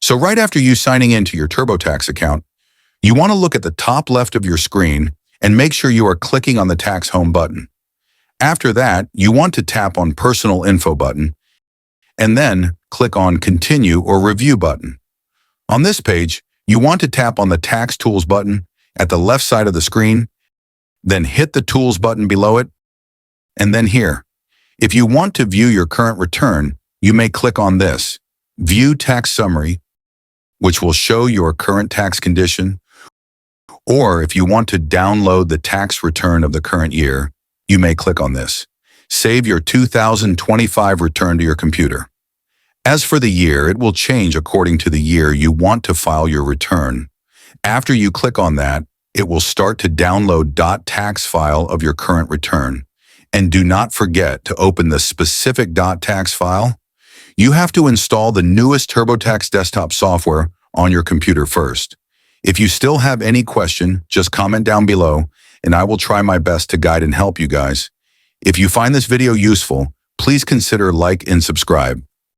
So right after you signing into your Turbotax account, you want to look at the top left of your screen and make sure you are clicking on the Tax Home button. After that, you want to tap on Personal Info button and then click on Continue or Review button. On this page, you want to tap on the Tax Tools button at the left side of the screen, then hit the Tools button below it, and then here. If you want to view your current return, you may click on this, View Tax Summary, which will show your current tax condition. Or if you want to download the tax return of the current year, you may click on this, Save your 2025 return to your computer. As for the year, it will change according to the year you want to file your return. After you click on that, it will start to download .tax file of your current return. And do not forget to open the specific .tax file. You have to install the newest Turbotax desktop software on your computer first. If you still have any question, just comment down below, and I will try my best to guide and help you guys. If you find this video useful, please consider like and subscribe.